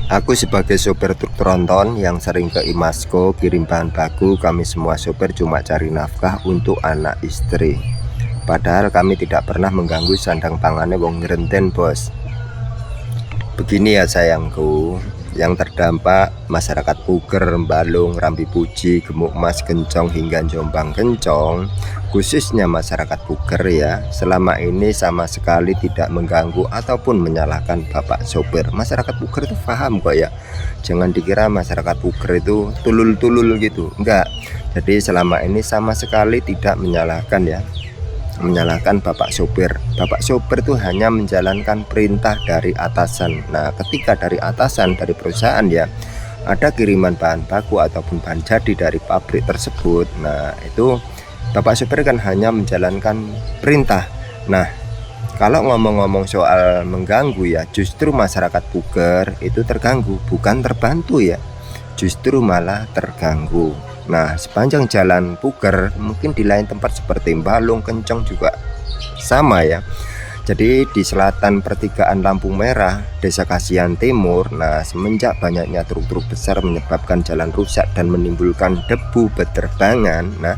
Aku sebagai sopir truk tronton yang sering ke Imasco kirim bahan baku, kami semua sopir cuma cari nafkah untuk anak istri. Padahal kami tidak pernah mengganggu sandang pangannya wong ngerenten, bos. Begini ya sayangku, yang terdampak masyarakat Puger, Balung, Rambi Puji, Gemuk Mas, Kencong hingga Jombang Kencong, khususnya masyarakat Puger ya, selama ini sama sekali tidak mengganggu ataupun menyalahkan bapak sopir. Masyarakat Puger itu paham kok ya, jangan dikira masyarakat Puger itu tulul-tulul gitu, enggak. Jadi selama ini sama sekali tidak menyalahkan bapak sopir. Bapak sopir itu hanya menjalankan perintah dari atasan. Nah, ketika dari atasan, dari perusahaan ya, ada kiriman bahan baku ataupun bahan jadi dari pabrik tersebut. Nah, itu bapak sopir kan hanya menjalankan perintah. Nah, kalau ngomong-ngomong soal mengganggu ya, justru masyarakat Puger itu terganggu, bukan terbantu ya, justru malah terganggu. Nah, sepanjang jalan Puger, mungkin di lain tempat seperti Balung, Kencong juga sama ya. Jadi di selatan pertigaan lampu merah, Desa Kasihan Timur, nah semenjak banyaknya truk-truk besar menyebabkan jalan rusak dan menimbulkan debu beterbangan, nah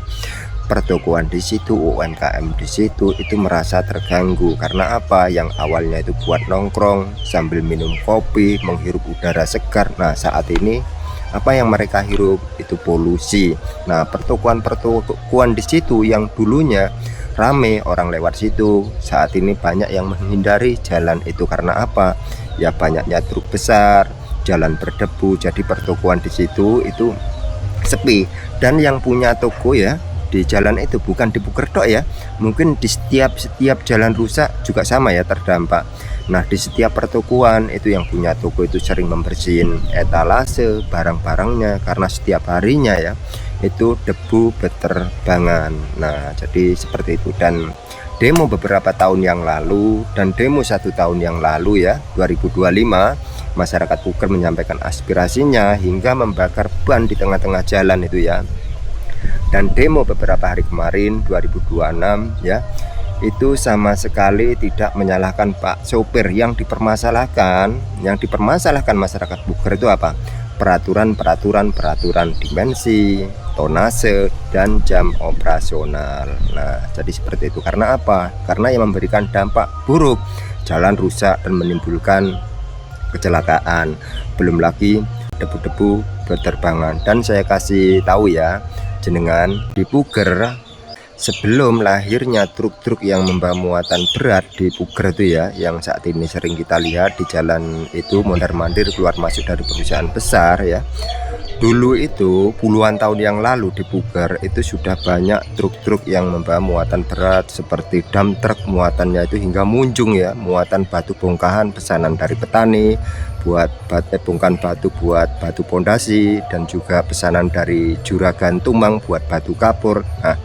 pertokoan di situ, UMKM di situ itu merasa terganggu. Karena apa? Yang awalnya itu buat nongkrong sambil minum kopi, menghirup udara segar. Nah, saat ini apa yang mereka hirup itu polusi. Nah, pertokoan di situ yang dulunya rame orang lewat situ, saat ini banyak yang menghindari jalan itu. Karena apa? Ya banyaknya truk besar, jalan berdebu, jadi pertokoan di situ itu sepi. Dan yang punya toko ya di jalan itu bukan di Puger tok ya, mungkin di setiap jalan rusak juga sama ya terdampak. Nah, di setiap pertokoan itu yang punya toko itu sering membersihin etalase barang-barangnya, karena setiap harinya ya itu debu beterbangan. Nah, jadi seperti itu. Dan demo beberapa tahun yang lalu dan demo 1 tahun yang lalu ya, 2025, masyarakat Puger menyampaikan aspirasinya hingga membakar ban di tengah-tengah jalan itu ya. Dan demo beberapa hari kemarin 2026 ya, itu sama sekali tidak menyalahkan Pak sopir. Yang dipermasalahkan masyarakat Puger itu apa? Peraturan dimensi, tonase, dan jam operasional. Nah, jadi seperti itu. Karena apa? Karena yang memberikan dampak buruk, jalan rusak dan menimbulkan kecelakaan. Belum lagi debu-debu beterbangan. Dan saya kasih tahu ya, jenengan di Puger, sebelum lahirnya truk-truk yang membawa muatan berat di Puger itu ya, yang saat ini sering kita lihat di jalan itu mondar-mandir keluar masuk dari perusahaan besar ya. Dulu itu puluhan tahun yang lalu di Puger itu sudah banyak truk-truk yang membawa muatan berat seperti dump truck, muatannya itu hingga Munjung ya, muatan batu bongkahan pesanan dari petani buat bongkahan batu buat batu pondasi, dan juga pesanan dari Juragan Tumang buat batu kapur. Nah,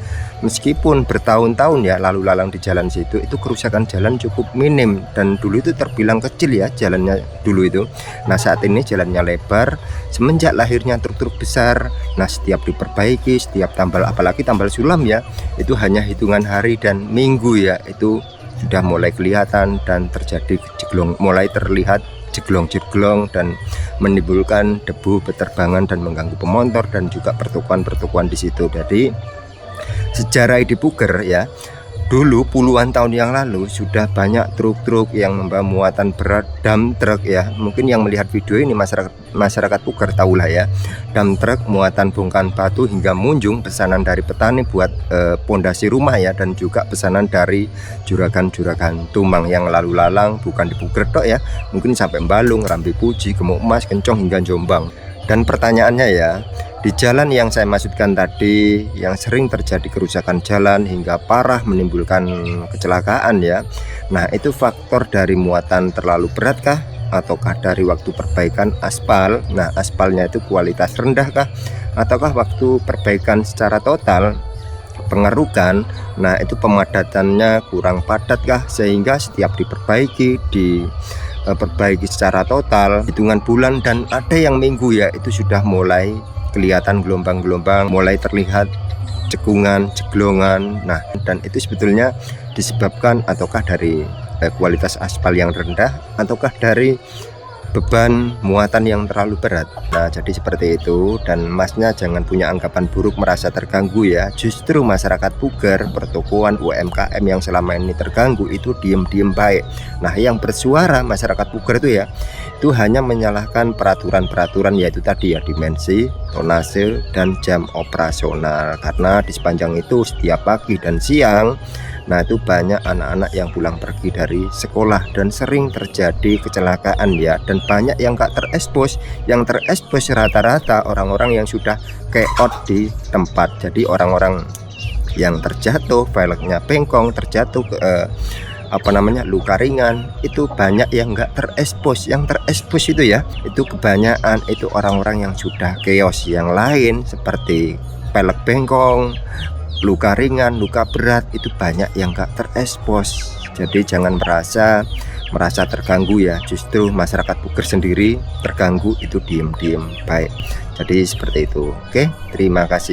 meskipun bertahun-tahun ya lalu lalang di jalan situ, itu kerusakan jalan cukup minim dan dulu itu terbilang kecil ya jalannya dulu itu. Nah, saat ini jalannya lebar semenjak lahirnya truk-truk besar. Nah, setiap diperbaiki, setiap tambal, apalagi tambal sulam ya, itu hanya hitungan hari dan minggu ya, itu sudah mulai kelihatan dan terjadi jeglong, mulai terlihat jeglong-jeglong dan menimbulkan debu beterbangan dan mengganggu pemotor dan juga pertokoan-pertokoan di situ. Jadi sejarah di Puger ya, dulu puluhan tahun yang lalu sudah banyak truk-truk yang membawa muatan berat, dump truck ya. Mungkin yang melihat video ini masyarakat Puger tahulah ya, dump truck muatan bongkahan batu hingga Munjung, pesanan dari petani buat pondasi rumah ya, dan juga pesanan dari juragan-juragan Tumang yang lalu lalang bukan di Puger tok ya, mungkin sampai Balung, Rambi Puji, Gemuk Mas, Kencong hingga Jombang. Dan pertanyaannya ya, di jalan yang saya maksudkan tadi yang sering terjadi kerusakan jalan hingga parah menimbulkan kecelakaan ya, nah itu faktor dari muatan terlalu berat kah, ataukah dari waktu perbaikan aspal? Nah, aspalnya itu kualitas rendah kah, ataukah waktu perbaikan secara total pengerukan, nah itu pemadatannya kurang padat kah, sehingga setiap diperbaiki secara total hitungan bulan dan ada yang minggu ya, itu sudah mulai kelihatan gelombang-gelombang, mulai terlihat cekungan, jeglongan. Nah, dan itu sebetulnya disebabkan ataukah dari kualitas aspal yang rendah, ataukah dari beban muatan yang terlalu berat. Nah, jadi seperti itu, dan masnya jangan punya anggapan buruk merasa terganggu ya. Justru masyarakat Puger, pertokoan, UMKM yang selama ini terganggu itu diem-diem baik. Nah, yang bersuara masyarakat Puger itu ya, itu hanya menyalahkan peraturan-peraturan, yaitu tadi ya, dimensi, tonase, dan jam operasional. Karena di sepanjang itu setiap pagi dan siang, nah itu banyak anak-anak yang pulang pergi dari sekolah dan sering terjadi kecelakaan ya, dan banyak yang gak terekspos. Yang terekspos rata-rata orang-orang yang sudah keot di tempat. Jadi orang-orang yang terjatuh, velgnya bengkong, terjatuh ke luka ringan, itu banyak yang nggak terekspos. Yang terekspos itu ya, itu kebanyakan itu orang-orang yang sudah keos. Yang lain seperti velg bengkong, luka ringan, luka berat, itu banyak yang gak terekspos. Jadi jangan merasa terganggu ya. Justru masyarakat Puger sendiri terganggu itu diem-diem baik. Jadi seperti itu. Oke, terima kasih.